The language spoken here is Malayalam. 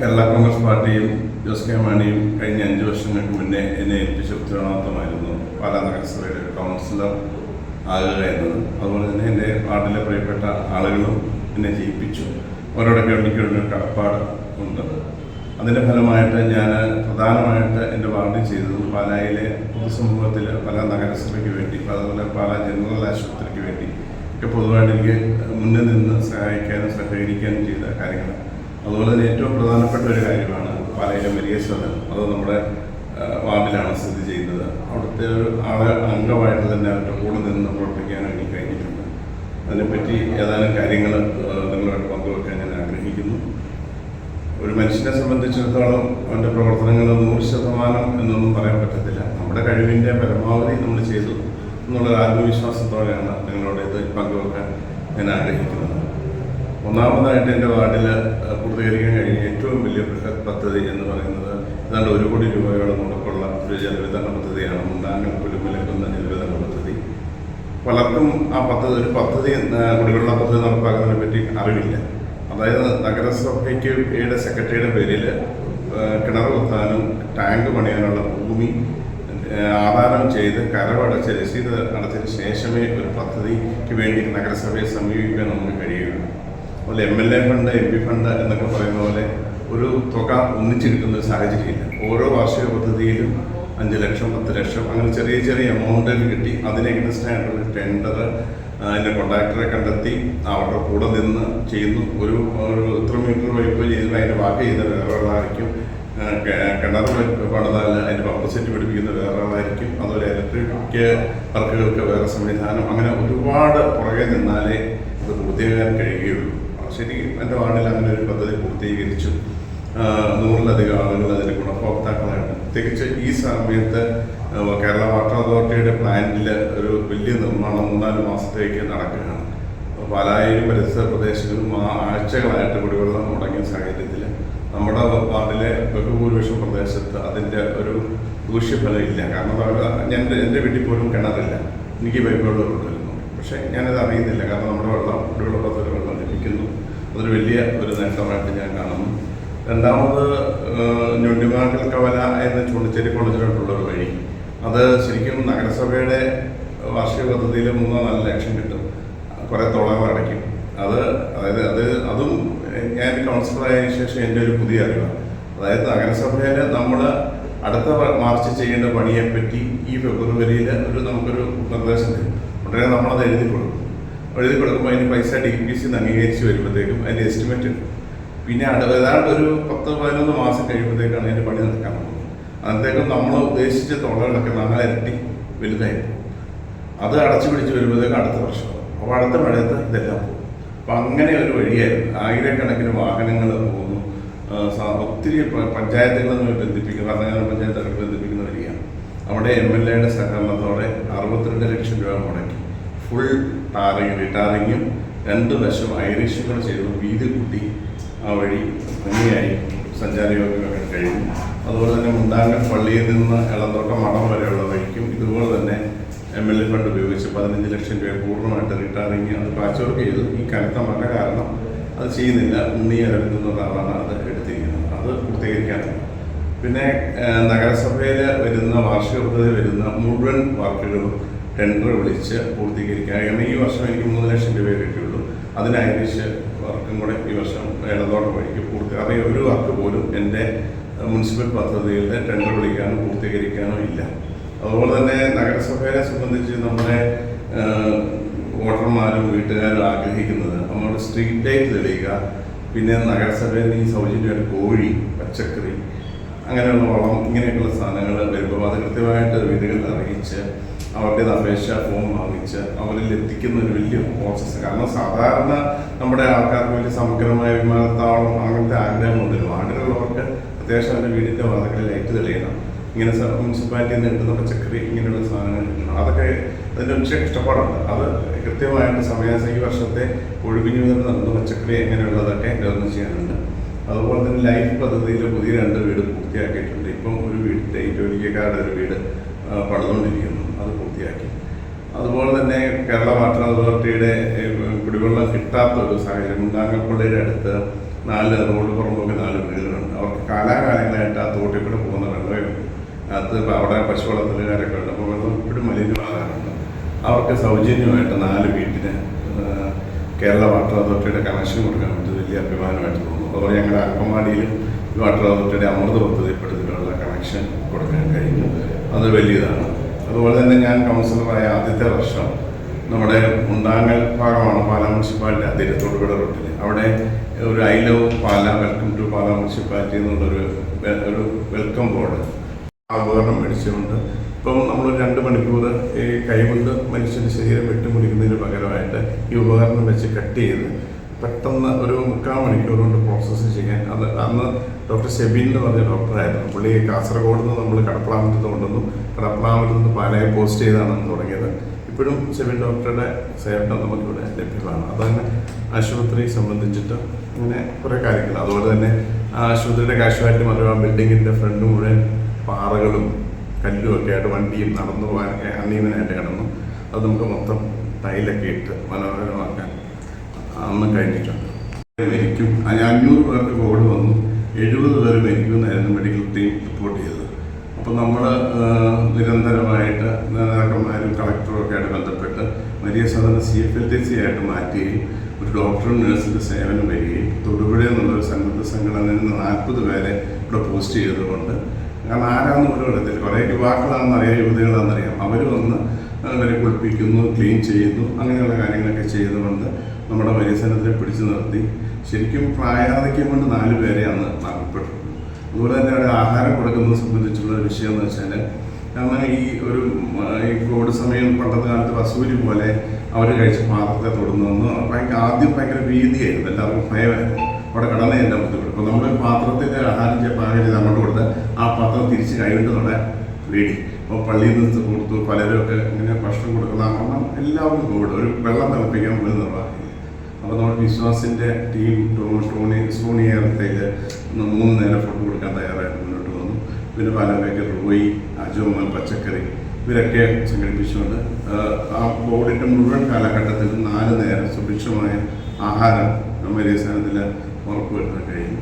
കേരള കോൺഗ്രസ് പാർട്ടിയും ജോസ് കെ മാണിയും കഴിഞ്ഞ 5 വർഷങ്ങൾക്ക് മുന്നേ എന്നെ ഏൽപ്പിച്ച ഉത്തരവാദിത്തമായിരുന്നു പാലാ നഗരസഭയുടെ കൗൺസിലർ ആകുക എന്നത്. അതുപോലെ തന്നെ എൻ്റെ വാർഡിലെ പ്രിയപ്പെട്ട ആളുകളും എന്നെ ജയിപ്പിച്ചു. അവരോടൊക്കെ എനിക്കൊരു കടപ്പാട് ഉണ്ട്. അതിൻ്റെ ഫലമായിട്ട് ഞാൻ പ്രധാനമായിട്ട് എൻ്റെ വാർഡിൽ ചെയ്തത് പാലായിലെ പൊതുസമൂഹത്തിൽ പാലാ നഗരസഭയ്ക്ക് വേണ്ടി, അതുപോലെ പാലാ ജനറൽ ആശുപത്രിക്ക് വേണ്ടി ഒക്കെ പൊതുവായിട്ട് എനിക്ക് മുന്നിൽ നിന്ന് സഹായിക്കാനും സഹകരിക്കാനും ചെയ്ത കാര്യങ്ങൾ. അതുപോലെ തന്നെ ഏറ്റവും പ്രധാനപ്പെട്ട ഒരു കാര്യമാണ് പാലയിലെ വലിയ സദനം. അത് നമ്മുടെ വാർഡിലാണ് സ്ഥിതി ചെയ്യുന്നത്. അവിടുത്തെ ഒരു അംഗമായിട്ട് തന്നെ അവരുടെ കൂടെ നിന്ന് പ്രവർത്തിക്കാൻ എനിക്ക് കഴിഞ്ഞിട്ടുണ്ട്. അതിനെപ്പറ്റി ഏതാനും കാര്യങ്ങൾ നിങ്ങളുമായിട്ട് പങ്കുവെക്കാൻ ഞാൻ ആഗ്രഹിക്കുന്നു. ഒരു മനുഷ്യനെ സംബന്ധിച്ചിടത്തോളം അവൻ്റെ പ്രവർത്തനങ്ങൾ 100% എന്നൊന്നും പറയാൻ പറ്റത്തില്ല. നമ്മുടെ കഴിവിൻ്റെ പരമാവധി നമ്മൾ ചെയ്തു എന്നുള്ള ആത്മവിശ്വാസത്തോടെയാണ് നിങ്ങളോട് ഇത് പങ്കുവെക്കാൻ ഞാൻ ആഗ്രഹിക്കുന്നത്. ഒന്നാമതായിട്ട് എൻ്റെ വാർഡിൽ പൂർത്തീകരിക്കാൻ കഴിഞ്ഞ ഏറ്റവും വലിയ ബൃഹത് പദ്ധതി എന്ന് പറയുന്നത് ഏതാണ്ട് 1 കോടി രൂപയോളം മുടക്കുള്ള ഒരു ജലവിതരണ പദ്ധതിയാണ്. മുണ്ടാങ്ങൽ പുലുമലക്കുന്ന ജലവിതരണ പദ്ധതി. പലർക്കും ഒരു പദ്ധതി കുടിവെള്ള പദ്ധതി നടപ്പാക്കുന്നതിനെ പറ്റി അറിവില്ല. അതായത് നഗരസഭയ്ക്ക് സെക്രട്ടറിയുടെ പേരിൽ കിണർ കുത്താനും ടാങ്ക് പണിയാനുള്ള ഭൂമി ആധാരം ചെയ്ത് കരമടച്ച രസീത് അടച്ചതിന് ശേഷമേ ഒരു പദ്ധതിക്ക് വേണ്ടി നഗരസഭയെ സമീപിക്കാൻ നമുക്ക് കഴിയുകയുള്ളൂ. അതുപോലെ MLA ഫണ്ട്, MP ഫണ്ട് എന്നൊക്കെ പറയുന്ന പോലെ ഒരു തുക ഒന്നിച്ച് കിട്ടുന്ന ഒരു സാഹചര്യമില്ല. ഓരോ വാർഷിക പദ്ധതിയിലും 5 ലക്ഷം 10 ലക്ഷം അങ്ങനെ ചെറിയ ചെറിയ എമൗണ്ടിൽ കിട്ടി അതിന് എഗൻസ്റ്റ് ആയിട്ടുള്ള ടെൻഡർ അതിൻ്റെ കോൺട്രാക്ടറെ കണ്ടെത്തി അവരുടെ കൂടെ നിന്ന് ചെയ്യുന്നു. ഒരു ഇത്ര മീറ്റർ പൈപ്പ് ചെയ്ത് അതിൻ്റെ ബാക്കി ചെയ്ത വേറെ ആളായിരിക്കും. കിണർ പണിതാൽ അതിൻ്റെ പമ്പ് സെറ്റ് പിടിപ്പിക്കുന്ന വേറെ ആളായിരിക്കും. അതുപോലെ ഇലക്ട്രിക് വർക്കുകൾക്ക് വേറെ സംവിധാനം. അങ്ങനെ ഒരുപാട് പുറകെ നിന്നാലേ ഇത് പൂർത്തീകരിക്കാൻ കഴിയുകയുള്ളൂ. ശരി, എൻ്റെ വാർഡിൽ അങ്ങനെ ഒരു പദ്ധതി പൂർത്തീകരിച്ചു. 100-ലധികം ആളുകൾ അതിൻ്റെ ഗുണഭോക്താക്കളായിട്ട്. പ്രത്യേകിച്ച് ഈ സമയത്ത് കേരള വാട്ടർ അതോറിറ്റിയുടെ പ്ലാന്റിൽ ഒരു വലിയ നിർമ്മാണം 3-4 മാസത്തേക്ക് നടക്കുകയാണ്. പാലായിലും പരിസര പ്രദേശങ്ങളിലും ആഴ്ചകളായിട്ട് കുടിവെള്ളം മുടങ്ങിയ സാഹചര്യത്തിൽ നമ്മുടെ വാർഡിലെ ബഹുഭൂരിപക്ഷം പ്രദേശത്ത് അതിൻ്റെ ഒരു ദൂഷ്യഫലം ഇല്ല. കാരണം എൻ്റെ വീട്ടിൽ പോലും കിണറില്ല. എനിക്ക് പൈപ്പ് വെള്ളം കൊണ്ടുവരുന്നു. പക്ഷേ ഞാനത് അറിയുന്നില്ല. കാരണം നമ്മുടെ കുടിവെള്ള പദ്ധതി വെള്ളം ലഭിക്കുന്നു. അതൊരു വലിയ ഒരു നേട്ടമായിട്ട് ഞാൻ കാണുന്നു. രണ്ടാമത് ഞൊണ്ടിമാക്കൽ കവല എന്ന ചൂണ്ടിച്ചേരി കോളേജിലോട്ടുള്ളൊരു വഴി. അത് ശരിക്കും നഗരസഭയുടെ വാർഷിക പദ്ധതിയിൽ 3-4 ലക്ഷം കിട്ടും. കുറേ തുളകൾ അടയ്ക്കും. അതും ഞാൻ കൗൺസിലറായതിനു ശേഷം എൻ്റെ ഒരു പുതിയ അറിവാണ്. അതായത് നഗരസഭയിൽ നമ്മൾ അടുത്ത മാർച്ച് ചെയ്യേണ്ട പണിയെപ്പറ്റി ഈ ഫെബ്രുവരിയിൽ നമുക്കൊരു നിർദ്ദേശം തരും. ഉടനെ നമ്മളത് എഴുതി കൊടുക്കുമ്പോൾ അതിന് പൈസ DPC അംഗീകരിച്ച് വരുമ്പോഴത്തേക്കും അതിൻ്റെ എസ്റ്റിമേറ്റ് ഉണ്ട്. പിന്നെ ഏതാണ്ട് ഒരു 10-11 മാസം കഴിയുമ്പോഴത്തേക്കാണ് അതിൻ്റെ പണി നടക്കാൻ പോകുന്നത്. അന്നത്തേക്കും നമ്മൾ ഉദ്ദേശിച്ച തുളകളൊക്കെ 4 ഇരട്ടി വലുതായി പോകും. അത് അടച്ചു പിടിച്ച് വരുമ്പോഴത്തേക്കും അടുത്ത വർഷം. അപ്പോൾ അടുത്ത മഴയത്ത് ഇതെല്ലാം പോകും. അപ്പം അങ്ങനെ ഒരു വഴിയായിരുന്നു. ആയിരക്കണക്കിന് വാഹനങ്ങൾ പോകുന്നു. ഒത്തിരി പഞ്ചായത്തുകളുമായി ബന്ധിപ്പിക്കുന്ന ഭരണഘടന പഞ്ചായത്തുകൾ ബന്ധിപ്പിക്കുന്ന വഴിയാണ്. അവിടെ MLAയുടെ സഹകരണത്തോടെ 62 ലക്ഷം രൂപ മുടക്കി ഫുൾ ടാറിങ്ങും 2 വശം ഐറിഷുകൾ ചെയ്തു വീതി കൂട്ടി ആ വഴി ഭംഗിയായി സഞ്ചാരയോഗ്യമാക്കാൻ കഴിഞ്ഞു. അതുപോലെ തന്നെ മുണ്ടാങ്ങൽ പള്ളിയിൽ നിന്ന് എളന്തോട്ടം മഠം വരെയുള്ള വഴിക്കും ഇതുപോലെ തന്നെ MLA ഫണ്ട് ഉപയോഗിച്ച് 15 ലക്ഷം രൂപ പൂർണ്ണമായിട്ട് റിട്ടാറിങ് അത് പാച്ച് വർക്ക് ചെയ്തു. ഈ കനത്ത മഴ കാരണം അത് ചെയ്യുന്നില്ല. ഉണ്ണി അരവിന്ദെന്നുള്ള ആളാണ് അത് എടുത്തിരിക്കുന്നത്. അത് പൂർത്തീകരിക്കാനാണ്. പിന്നെ നഗരസഭയിൽ വരുന്ന വാർഷിക പദ്ധതി വരുന്ന മുഴുവൻ വർക്കുകളും ടെൻഡർ വിളിച്ച് പൂർത്തീകരിക്കുക. കാരണം ഈ വർഷം എനിക്ക് 3 ലക്ഷം രൂപയെ കിട്ടിയുള്ളൂ. അതിന് ഐറിഷ് വർക്കും കൂടെ ഈ വർഷം ഇടതോടെ വഴിക്ക് കാരണം ഒരു വർക്ക് പോലും എൻ്റെ മുനിസിപ്പൽ പദ്ധതികളുടെ ടെൻഡർ വിളിക്കാനോ പൂർത്തീകരിക്കാനോ ഇല്ല. അതുപോലെ തന്നെ നഗരസഭയെ സംബന്ധിച്ച് നമ്മുടെ വോട്ടർമാരും വീട്ടുകാരും ആഗ്രഹിക്കുന്നത് നമ്മുടെ സ്ട്രീറ്റ് ലൈറ്റ് തെളിയുക. പിന്നെ നഗരസഭയിൽ ഈ സൗജന്യമായിട്ട് കോഴി, പച്ചക്കറി, അങ്ങനെയുള്ള വളം, ഇങ്ങനെയൊക്കെയുള്ള സാധനങ്ങൾ വരുമ്പോൾ അത് കൃത്യമായിട്ട് വീടുകളിൽ അറിയിച്ച് അവരുടെ അപേക്ഷ ഫോം വാങ്ങിച്ച് അവരിൽ എത്തിക്കുന്ന ഒരു വലിയ പ്രോസസ്സ്. കാരണം സാധാരണ നമ്മുടെ ആൾക്കാർക്ക് വലിയ സമഗ്രമായ വിമാനത്താവളം അങ്ങനത്തെ ആഗ്രഹമൊന്നുമില്ല. വാർഡിലുള്ളവർക്ക് അത്യാവശ്യം അവരുടെ വീടിൻ്റെ വാതിൽക്കൽ ലൈറ്റ് തെളിയണം. ഇങ്ങനെ മുനിസിപ്പാലിറ്റിയിൽ നിന്ന് കിട്ടുന്ന പച്ചക്കറി ഇങ്ങനെയുള്ള സാധനങ്ങൾ കിട്ടണം. അതൊക്കെ അതിൻ്റെ ഒരു കഷ്ടപ്പാടുണ്ട്. അത് കൃത്യമായിട്ട് ഈ വർഷത്തെ ഒഴുകിഞ്ഞു നടന്ന പച്ചക്കറി ഇങ്ങനെയുള്ളതൊക്കെ ഗവൺമെൻറ് ചെയ്യാനുണ്ട്. അതുപോലെ തന്നെ ലൈഫ് പദ്ധതിയിൽ പുതിയ 2 വീട് പൂർത്തിയാക്കിയിട്ടുണ്ട്. ഇപ്പം ഒരു വീടിൻ്റെ ജോലിക്കാരുടെ ഒരു വീട് പണിതുകൊണ്ടിരിക്കുന്നു. അത് പൂർത്തിയാക്കി. അതുപോലെ തന്നെ കേരള വാട്ടർ അതോറിറ്റിയുടെ കുടിവെള്ളം കിട്ടാത്ത ഒരു സാഹചര്യം. മുണ്ടാങ്ങൽപ്പള്ളിയുടെ അടുത്ത് 4 റോഡ് പുറമ്പോക്ക് 4 വീടുകളുണ്ട്. കാലാകാലങ്ങളായിട്ട് ആ തോട്ടിൽ കൂടെ പോകുന്ന വെള്ളമേ ഉള്ളൂ. അത് ഇപ്പോൾ അവിടെ പശു വളർത്തലുകാരൊക്കെ ഉണ്ട്. അപ്പോൾ വെള്ളം ഇപ്പോഴും മലിനമാകാറുണ്ട്. അവർക്ക് സൗജന്യമായിട്ട് 4 വീട്ടിന് കേരള വാട്ടർ അതോറിറ്റിയുടെ കണക്ഷൻ കൊടുക്കാൻ പറ്റുന്നത് വലിയ അഭിമാനമായിട്ട് തോന്നുന്നു. അതുപോലെ ഞങ്ങളുടെ അങ്കമാടിയിലും വാട്ടർ അതോറിറ്റിയുടെ അമൃത പദ്ധതിപ്പെടുത്തിയിട്ടുള്ള കണക്ഷൻ കൊടുക്കാൻ കഴിഞ്ഞു. അത് വലിയതാണ്. അതുപോലെ തന്നെ ഞാൻ കൗൺസിലറായ ആദ്യത്തെ വർഷം നമ്മുടെ മുണ്ടാങ്ങൽ ഭാഗമാണ് പാലാ മുനിസിപ്പാലിറ്റി അതിര് തൊടുപുഴ റൂട്ടിൽ. അവിടെ ഒരു I love Pala, welcome to Pala municipality എന്നുള്ളൊരു വെൽക്കം ബോർഡ് ആ ഉപകരണം മേടിച്ചുകൊണ്ട് ഇപ്പം നമ്മൾ 2 മണിക്കൂർ ഈ കൈകൊണ്ട് മനുഷ്യൻ്റെ ശരീരം വെട്ടിമുറിക്കുന്നതിന് പകരമായിട്ട് ഈ ഉപകരണം വെച്ച് കട്ട് ചെയ്ത് പെട്ടെന്ന് ഒരു 3/4 മണിക്കൂർ കൊണ്ട് പ്രോസസ്സ് ചെയ്യാൻ. അത് അന്ന് ഡോക്ടർ സെബിൻ എന്ന് പറഞ്ഞ ഡോക്ടറായിരുന്നു. പുള്ളി കാസർഗോഡ് നിന്ന് നമ്മൾ കടപ്പളാമറ്റത്ത് കൊണ്ടുവന്നു. കടപ്പളാമറ്റത്ത് നിന്ന് പാലയെ പോസ്റ്റ് ചെയ്താണ് തുടങ്ങിയത്. ഇപ്പോഴും സെബിൻ ഡോക്ടറുടെ സേവനം നമുക്കിവിടെ ലഭ്യമാണ്. അതുതന്നെ ആശുപത്രി സംബന്ധിച്ചിട്ട് അങ്ങനെ കുറേ കാര്യങ്ങൾ. അതുപോലെ തന്നെ ആശുപത്രിയുടെ കാഷ്വാലിറ്റി മറവ് ബിൽഡിങ്ങിൻ്റെ ഫ്രണ്ട് മുഴുവൻ പാറകളും കല്ലും ഒക്കെ ആയിട്ട് വണ്ടിയും നടന്നു പോകാനൊക്കെ അണീവനായിട്ട് കിടന്നു. അത് നമുക്ക് മൊത്തം ടൈലൊക്കെ ഇട്ട് മനോഹരമാക്കാൻ അന്ന് കഴിഞ്ഞിട്ടുണ്ട്. മരിക്കും 500 പേർക്ക് കോവിഡ് വന്നു, 70 പേര് മരിക്കുമെന്നായിരുന്നു മെഡിക്കൽ ടീം റിപ്പോർട്ട് ചെയ്തത്. അപ്പോൾ നമ്മൾ നിരന്തരമായിട്ട് നേതാക്കന്മാരും കളക്ടറും ഒക്കെ ആയിട്ട് ബന്ധപ്പെട്ട് വലിയ സാധാരണ CFLTC ആയിട്ട് മാറ്റുകയും ഒരു ഡോക്ടറും നഴ്സിൻ്റെ സേവനം വരികയും തൊടുപുഴ എന്നുള്ളൊരു സന്നദ്ധ സംഘടനയിൽ നിന്ന് 40 പേരെ ഇവിടെ പോസ്റ്റ് ചെയ്തുകൊണ്ട്, കാരണം ആരാന്ന് പോലും ഇടത്തില്ല, കുറേ യുവാക്കളാണെന്നറിയാം, യുവതികളാണെന്നറിയാം, അവർ വന്ന് അവരെ കുളിപ്പിക്കുന്നു, ക്ലീൻ ചെയ്യുന്നു, അങ്ങനെയുള്ള കാര്യങ്ങളൊക്കെ ചെയ്തുകൊണ്ട് നമ്മുടെ പരിസരത്തെ പിടിച്ചു നിർത്തി. ശരിക്കും പ്രായാധിക്യം കൊണ്ട് 4 പേരെ അന്ന് മരണപ്പെട്ടു. അതുപോലെ തന്നെ അവിടെ ആഹാരം കൊടുക്കുന്നത് സംബന്ധിച്ചുള്ള ഒരു വിഷയം എന്ന് വെച്ചാൽ, കാരണം ഈ കോവിഡ് സമയം പണ്ടത്തെ കാലത്ത് വസൂരി പോലെ അവർ കഴിച്ച പാത്രത്തെ തൊടുന്നതെന്ന് ആദ്യം ഭയങ്കര ഭീതിയായിരുന്നു, എല്ലാവർക്കും ഭയമായിരുന്നു. അവിടെ കടന്നേ എല്ലാം ബുദ്ധിമുട്ട്. അപ്പോൾ നമ്മൾ പാത്രത്തിൽ ആഹാരം പാകം ചെയ്ത് അങ്ങോട്ട് കൊടുത്ത് ആ പാത്രം തിരിച്ച് കൈകൊണ്ട് തൊടാൻ പേടി. അപ്പോൾ പള്ളിയിൽ നിന്ന് കൊടുത്തു, പലരുമൊക്കെ ഇങ്ങനെ ഭക്ഷണം കൊടുക്കുന്ന കാരണം എല്ലാവർക്കും കോവിഡ്. ഒരു വെള്ളം തിളപ്പിക്കാൻ പോലും നിർവാഹമില്ല. അപ്പോൾ നമ്മുടെ വിശ്വാസിൻ്റെ ടീം സോണിയേറത്തേൽ 3 നേരം ഫുഡ് കൊടുക്കാൻ തയ്യാറായിട്ട് മുന്നോട്ട് വന്നു. പിന്നെ പാലക്കാട് റോയി, അജോമൽ, പച്ചക്കറി ഇവരൊക്കെ സംഘടിപ്പിച്ചുകൊണ്ട് ആ കോവിഡിൻ്റെ മുഴുവൻ കാലഘട്ടത്തിൽ 4 നേരം സുഭിക്ഷമായ ആഹാരം നമ്മുടെ സ്ഥാനത്തിൽ ഉറപ്പുവരുത്താൻ കഴിയും.